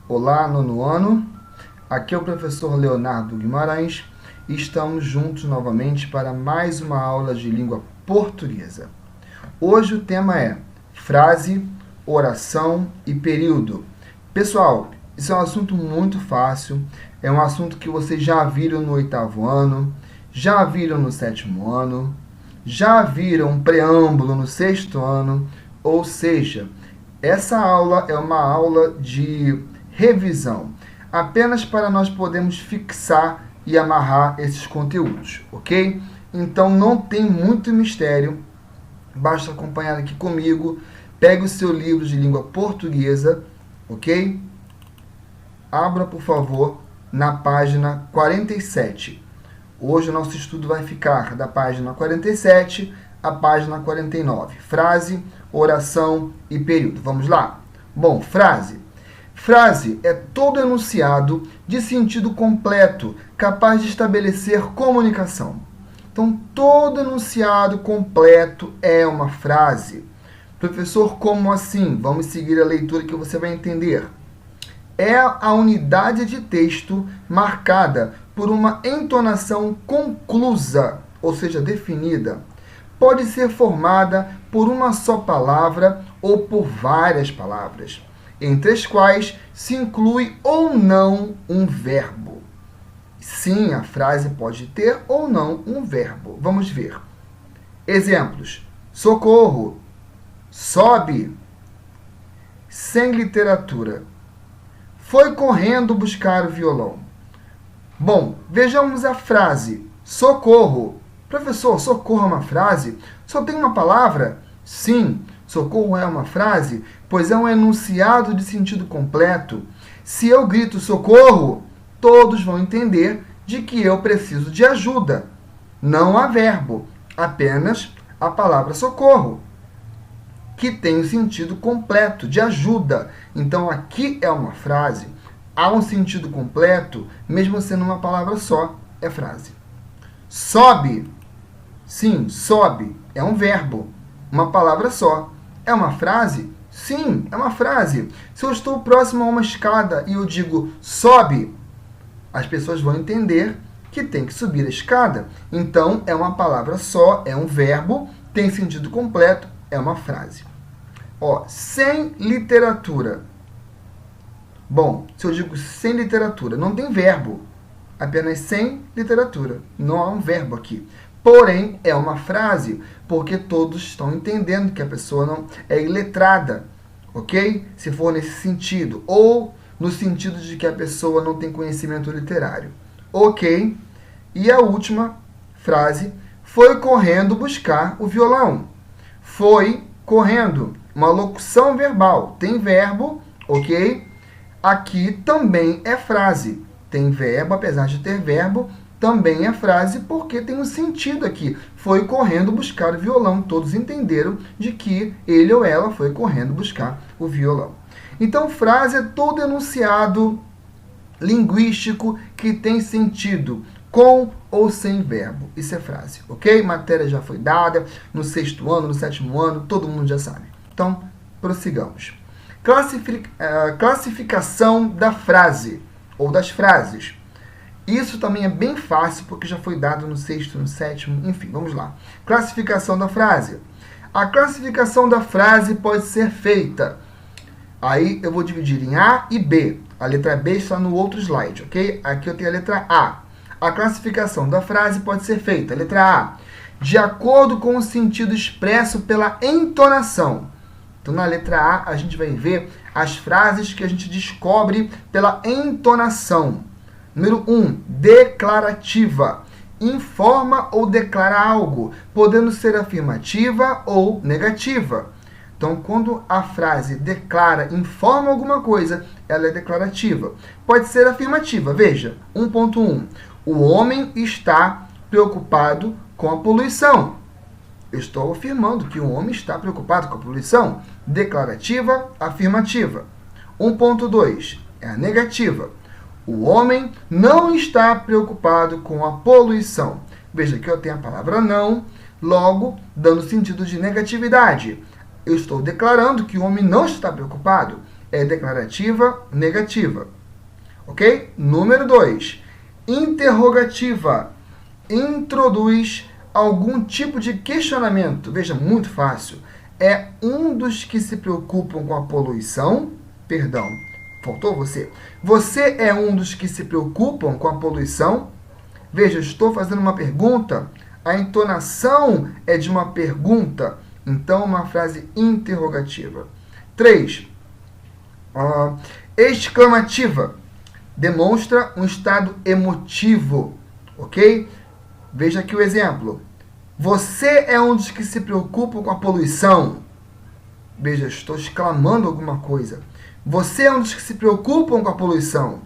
Olá, nono ano. Aqui é o professor Leonardo Guimarães e estamos juntos novamente para mais uma aula de língua portuguesa. Hoje o tema é frase, oração e período. Pessoal, isso é um assunto muito fácil, é um assunto que vocês já viram no 8º ano, já viram no 7º ano, já viram um preâmbulo no 6º ano, ou seja, essa aula é uma aula de revisão, apenas para nós podermos fixar e amarrar esses conteúdos, ok? Então não tem muito mistério, basta acompanhar aqui comigo, pegue o seu livro de língua portuguesa, ok? Abra, por favor, na página 47. Hoje o nosso estudo vai ficar da página 47 à página 49. Frase, oração e período. Vamos lá? Bom, frase. Frase é todo enunciado de sentido completo, capaz de estabelecer comunicação. Então, todo enunciado completo é uma frase. Professor, como assim? Vamos seguir a leitura que você vai entender. É a unidade de texto marcada por uma entonação conclusa, ou seja, definida. Pode ser formada por uma só palavra ou por várias palavras, entre as quais se inclui ou não um verbo. Sim, a frase pode ter ou não um verbo. Vamos ver. Exemplos. Socorro. Sobe. Sem literatura. Foi correndo buscar o violão. Bom, vejamos a frase. Socorro. Professor, socorro é uma frase? Só tem uma palavra? Sim, socorro é uma frase, pois é um enunciado de sentido completo. Se eu grito socorro, todos vão entender de que eu preciso de ajuda. Não há verbo, apenas a palavra socorro, que tem o sentido completo de ajuda. Então, aqui é uma frase. Há um sentido completo, mesmo sendo uma palavra só, é frase. Sobe. Sim, sobe é um verbo, uma palavra só. É uma frase? Sim, é uma frase. Se eu estou próximo a uma escada e eu digo sobe, as pessoas vão entender que tem que subir a escada. Então, é uma palavra só, é um verbo, tem sentido completo, é uma frase. Ó, sem literatura. Bom, se eu digo sem literatura, não tem verbo, apenas sem literatura. Não há um verbo aqui. Porém, é uma frase, porque todos estão entendendo que a pessoa não é iletrada, ok? Se for nesse sentido, ou no sentido de que a pessoa não tem conhecimento literário, ok? E a última frase, foi correndo buscar o violão. Foi correndo, uma locução verbal, tem verbo, ok? Aqui também é frase, tem verbo, apesar de ter verbo, também é frase porque tem um sentido aqui. Foi correndo buscar o violão. Todos entenderam de que ele ou ela foi correndo buscar o violão. Então, frase é todo enunciado linguístico que tem sentido, com ou sem verbo. Isso é frase, ok? Matéria já foi dada no 6º ano, no 7º ano, todo mundo já sabe. Então, prossigamos. Classificação da frase, ou das frases. Isso também é bem fácil, porque já foi dado no 6º, no 7º, enfim, vamos lá. Classificação da frase. A classificação da frase pode ser feita. Aí eu vou dividir em A e B. A letra B está no outro slide, ok? Aqui eu tenho a letra A. A classificação da frase pode ser feita, letra A, de acordo com o sentido expresso pela entonação. Então, na letra A, a gente vai ver as frases que a gente descobre pela entonação. Número 1, declarativa. Informa ou declara algo, podendo ser afirmativa ou negativa. Então, quando a frase declara, informa alguma coisa, ela é declarativa. Pode ser afirmativa. Veja, 1.1. O homem está preocupado com a poluição. Eu estou afirmando que o homem está preocupado com a poluição. Declarativa, afirmativa. 1.2. É a negativa. O homem não está preocupado com a poluição. Veja que eu tenho a palavra não, logo dando sentido de negatividade. Eu estou declarando que o homem não está preocupado. é declarativa negativa. Ok? Número 2. Interrogativa. Introduz algum tipo de questionamento. Veja, muito fácil. É um dos que se preocupam com a poluição. Perdão, faltou você. Você é um dos que se preocupam com a poluição? Veja, estou fazendo uma pergunta. A entonação é de uma pergunta. Então, uma frase interrogativa. 3. Exclamativa. Demonstra um estado emotivo. Ok? Veja aqui o exemplo. Você é um dos que se preocupam com a poluição. Veja, estou exclamando alguma coisa. Você é um dos que se preocupam com a poluição.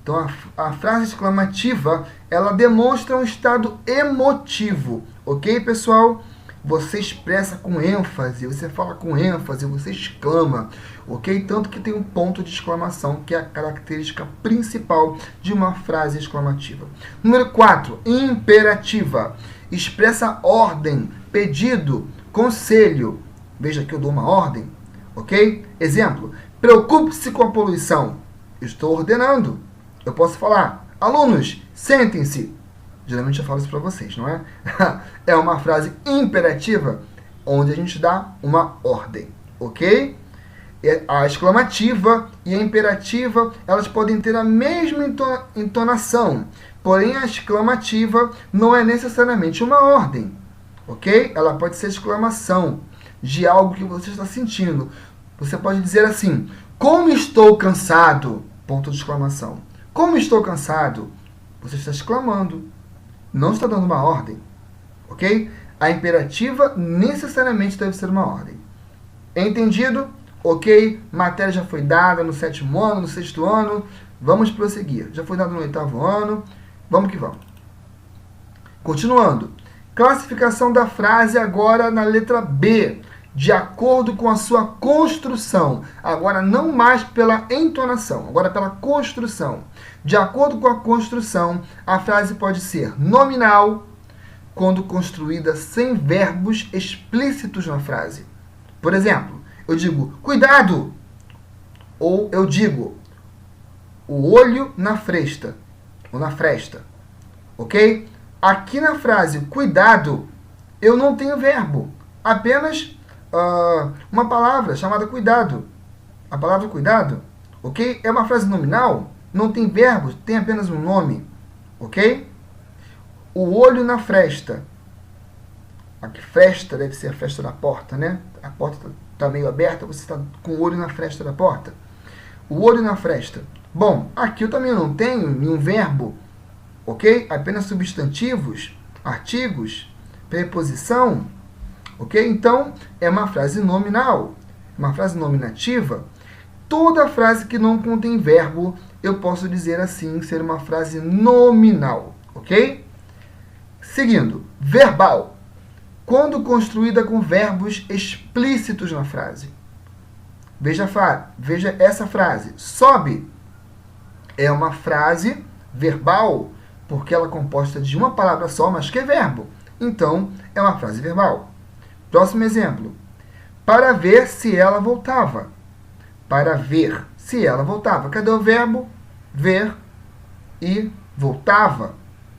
Então, a frase exclamativa, ela demonstra um estado emotivo. Ok, pessoal? Você expressa com ênfase, você fala com ênfase, você exclama. Ok? Tanto que tem um ponto de exclamação, que é a característica principal de uma frase exclamativa. Número 4. Imperativa. Expressa ordem, pedido, conselho. Veja que eu dou uma ordem. Ok? Exemplo. Preocupe-se com a poluição. Estou ordenando. Eu posso falar, alunos, sentem-se. Geralmente eu falo isso para vocês, não é? É uma frase imperativa, onde a gente dá uma ordem, ok? A exclamativa e a imperativa, elas podem ter a mesma entonação, porém a exclamativa não é necessariamente uma ordem, ok? Ela pode ser exclamação de algo que você está sentindo. Você pode dizer assim, como estou cansado, ponto de exclamação. Como estou cansado, você está exclamando. Não está dando uma ordem, ok? A imperativa necessariamente deve ser uma ordem. Entendido? Ok? Matéria já foi dada no 7º ano, no 6º ano. Vamos prosseguir. Já foi dada no 8º ano. Vamos que vamos. Continuando. Classificação da frase agora na letra B. De acordo com a sua construção. Agora não mais pela entonação, agora pela construção. De acordo com a construção, a frase pode ser nominal, quando construída sem verbos explícitos na frase. Por exemplo, eu digo, cuidado! Ou eu digo, o olho na fresta, ou na fresta. Ok? Aqui na frase, cuidado, eu não tenho verbo. Apenas uma palavra chamada cuidado. A palavra cuidado, ok? É uma frase nominal, não tem verbo, tem apenas um nome, ok? O olho na fresta. Aqui, fresta deve ser a fresta da porta, né? A porta está meio aberta, você está com o olho na fresta da porta. O olho na fresta. Bom, aqui eu também não tenho nenhum verbo, ok? Apenas substantivos, artigos, preposição. Ok? Então, é uma frase nominal, uma frase nominativa. Toda frase que não contém verbo, eu posso dizer assim, ser uma frase nominal. Ok? Seguindo, verbal. Quando construída com verbos explícitos na frase. Veja essa frase. Sobe é uma frase verbal, porque ela é composta de uma palavra só, mas que é verbo. Então, é uma frase verbal. Próximo exemplo. Para ver se ela voltava. Para ver se ela voltava. Cadê o verbo? Ver e voltava.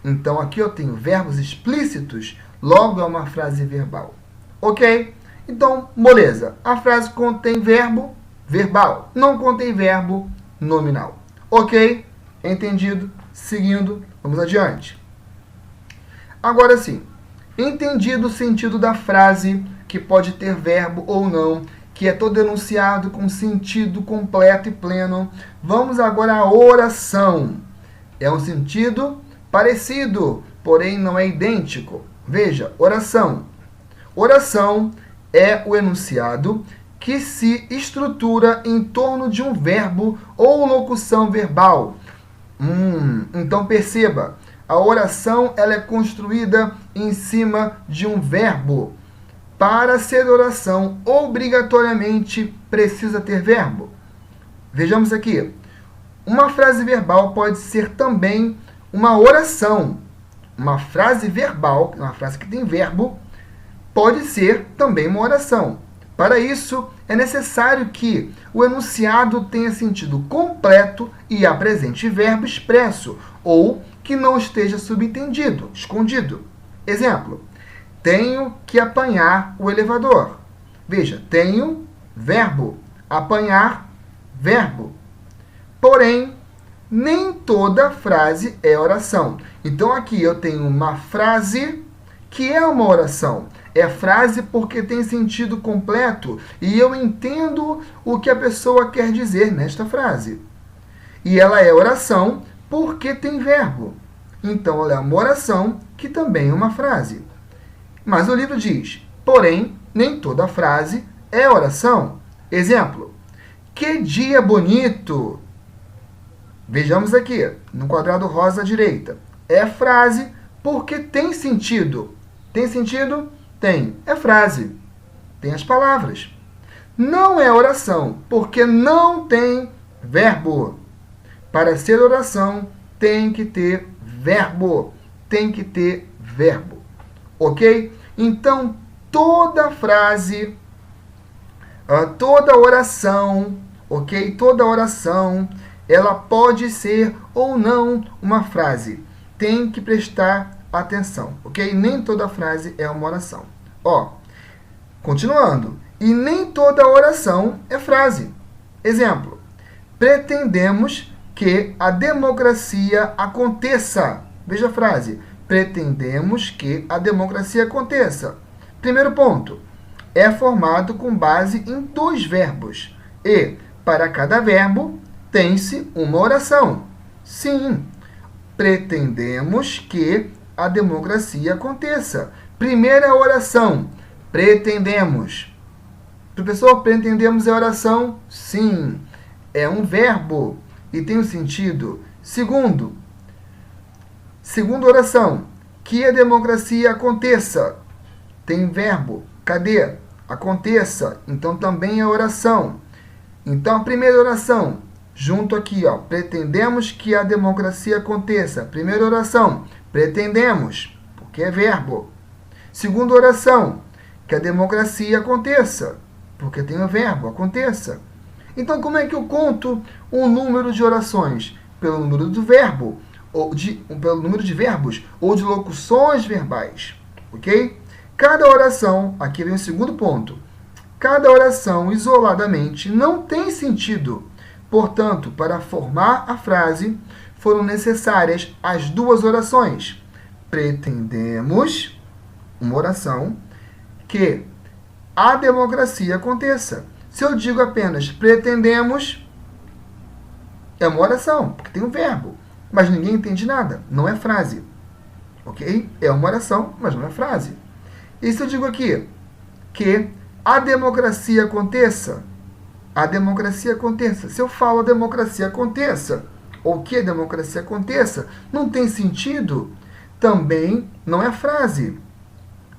Então, aqui eu tenho verbos explícitos, logo é uma frase verbal. Ok? Então, moleza. A frase contém verbo verbal. Não contém verbo nominal. Ok? Entendido? Seguindo, vamos adiante. Agora sim. Entendido o sentido da frase, que pode ter verbo ou não, que é todo enunciado com sentido completo e pleno, vamos agora à oração. É um sentido parecido, porém não é idêntico. Veja, oração. Oração é o enunciado que se estrutura em torno de um verbo ou locução verbal. Então perceba, a oração ela é construída em cima de um verbo. Para ser oração, obrigatoriamente precisa ter verbo. Vejamos aqui. Uma frase verbal pode ser também uma oração. Uma frase verbal, uma frase que tem verbo, pode ser também uma oração. Para isso, é necessário que o enunciado tenha sentido completo e apresente verbo expresso, ou que não esteja subentendido, escondido. Exemplo: tenho que apanhar o elevador. Veja, tenho, verbo, apanhar, verbo. Porém, nem toda frase é oração. Então, aqui eu tenho uma frase que é uma oração. É frase porque tem sentido completo e eu entendo o que a pessoa quer dizer nesta frase. E ela é oração porque tem verbo. Então, ela é uma oração que também é uma frase. Mas o livro diz, porém, nem toda frase é oração. Exemplo: que dia bonito! Vejamos aqui, no quadrado rosa à direita. É frase porque tem sentido. Tem sentido? Tem. É frase. Tem as palavras. Não é oração, porque não tem verbo. Para ser oração, tem que ter verbo. Tem que ter verbo. Ok? Então, toda frase, toda oração, ok? Toda oração, ela pode ser ou não uma frase. Tem que prestar atenção, ok? Nem toda frase é uma oração. Ó, continuando. E nem toda oração é frase. Exemplo: pretendemos que a democracia aconteça. Veja a frase. Pretendemos que a democracia aconteça. Primeiro ponto. É formado com base em 2 verbos. E, para cada verbo, tem-se uma oração. Sim, pretendemos que a democracia aconteça. Primeira oração, pretendemos. Professor, pretendemos é oração? Sim, é um verbo e tem um sentido. Segunda oração, que a democracia aconteça. Tem verbo. Cadê? Aconteça. Então também é oração. Então a primeira oração, junto aqui, ó, pretendemos que a democracia aconteça. Primeira oração, pretendemos, porque é verbo. Segunda oração, que a democracia aconteça, porque tem o verbo, aconteça. Então, como é que eu conto o número de orações? Pelo número do verbo, pelo número de verbos ou de locuções verbais, ok? Cada oração, aqui vem o segundo ponto, cada oração isoladamente não tem sentido. Portanto, para formar a frase, foram necessárias as 2 orações. Pretendemos, uma oração, que a democracia aconteça. Se eu digo apenas pretendemos, é uma oração, porque tem um verbo. Mas ninguém entende nada, não é frase. Ok? É uma oração, mas não é frase. E se eu digo aqui que a democracia aconteça, a democracia aconteça. Se eu falo a democracia aconteça, ou que a democracia aconteça, não tem sentido, também não é frase.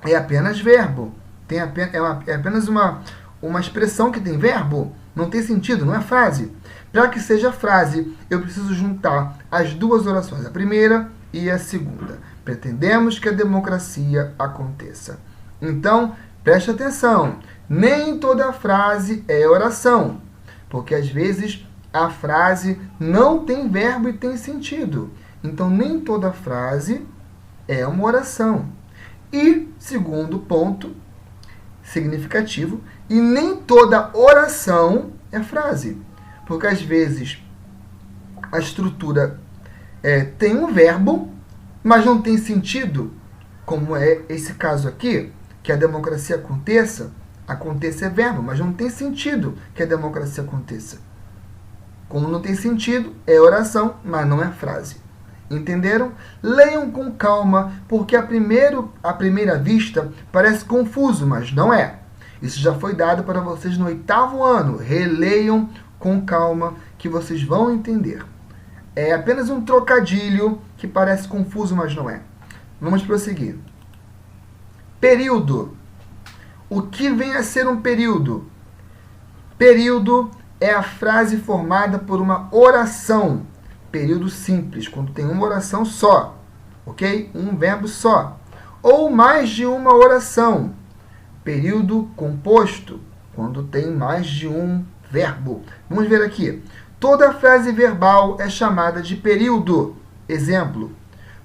É apenas verbo. É apenas uma expressão que tem verbo, não tem sentido, não é frase. Para que seja frase, eu preciso juntar as 2 orações, a primeira e a segunda. Pretendemos que a democracia aconteça. Então, preste atenção, nem toda frase é oração, porque às vezes a frase não tem verbo e tem sentido. Então, nem toda frase é uma oração. E, segundo ponto significativo, e nem toda oração é frase, porque às vezes a estrutura tem um verbo, mas não tem sentido, como é esse caso aqui, que a democracia aconteça. Aconteça é verbo, mas não tem sentido que a democracia aconteça. Como não tem sentido, é oração, mas não é frase. Entenderam? Leiam com calma, porque à primeira vista parece confuso, mas não é. Isso já foi dado para vocês no 8º ano. Releiam com calma, que vocês vão entender. É apenas um trocadilho que parece confuso, mas não é. Vamos prosseguir. Período. O que vem a ser um período? Período é a frase formada por uma oração. Período simples, quando tem uma oração só, ok? Um verbo só. Ou mais de uma oração. Período composto, quando tem mais de um verbo. Vamos ver aqui. Toda frase verbal é chamada de período. Exemplo: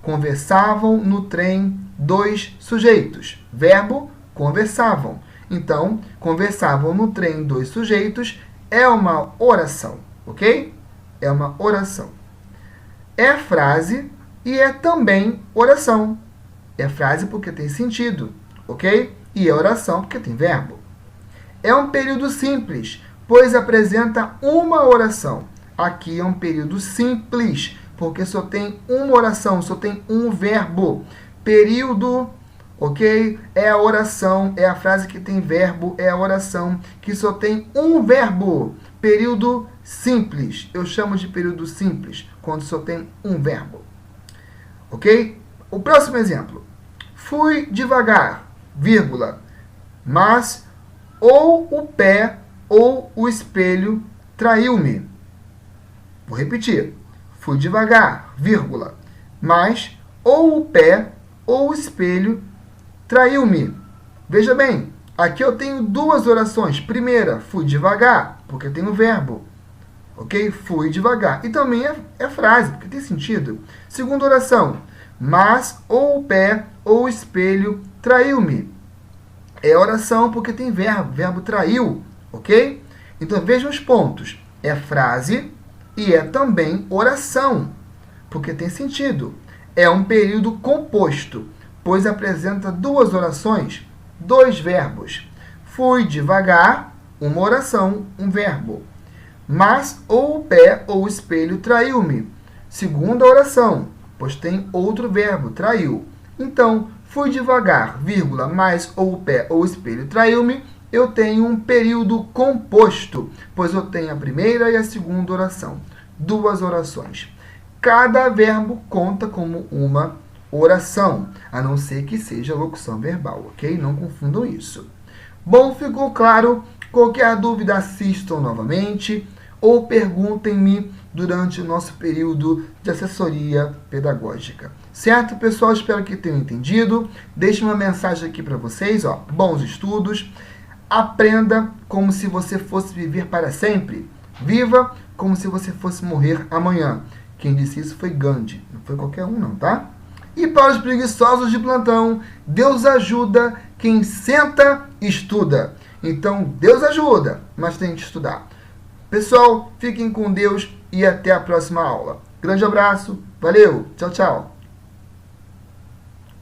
conversavam no trem 2 sujeitos. Verbo: conversavam. Então, conversavam no trem 2 sujeitos é uma oração, ok? É uma oração. É frase e é também oração. É frase porque tem sentido, ok? E é oração porque tem verbo. É um período simples, pois apresenta uma oração. Aqui é um período simples, porque só tem uma oração, só tem um verbo. Período, ok? É a oração, é a frase que tem verbo, é a oração que só tem um verbo. Período simples. Eu chamo de período simples, quando só tem um verbo. Ok? O próximo exemplo. Fui devagar, vírgula, mas ou o pé ou o espelho traiu-me. Vou repetir. Fui devagar, vírgula, mas ou o pé ou o espelho traiu-me. Veja bem, aqui eu tenho duas orações. Primeira, fui devagar, porque tem um verbo. Ok? Fui devagar. E também é frase, porque tem sentido. Segunda oração, mas ou o pé ou o espelho traiu-me. É oração porque tem verbo, verbo traiu, ok? Então vejam os pontos. É frase e é também oração, porque tem sentido. É um período composto, pois apresenta duas orações, dois verbos. Fui devagar, uma oração, um verbo. Mas ou o pé ou o espelho traiu-me. Segunda oração, pois tem outro verbo, traiu. Então, fui devagar, vírgula, mas ou o pé ou o espelho traiu-me, eu tenho um período composto, pois eu tenho a primeira e a segunda oração. Duas orações. Cada verbo conta como uma oração, a não ser que seja locução verbal, ok? Não confundam isso. Bom, ficou claro? Qualquer dúvida, assistam novamente ou perguntem-me durante o nosso período de assessoria pedagógica. Certo, pessoal? Espero que tenham entendido. Deixe uma mensagem aqui para vocês, ó. Bons estudos. Aprenda como se você fosse viver para sempre. Viva como se você fosse morrer amanhã. Quem disse isso foi Gandhi. Não foi qualquer um, não, tá? E para os preguiçosos de plantão, Deus ajuda quem senta e estuda. Então, Deus ajuda, mas tem que estudar. Pessoal, fiquem com Deus e até a próxima aula. Grande abraço, valeu, tchau, tchau.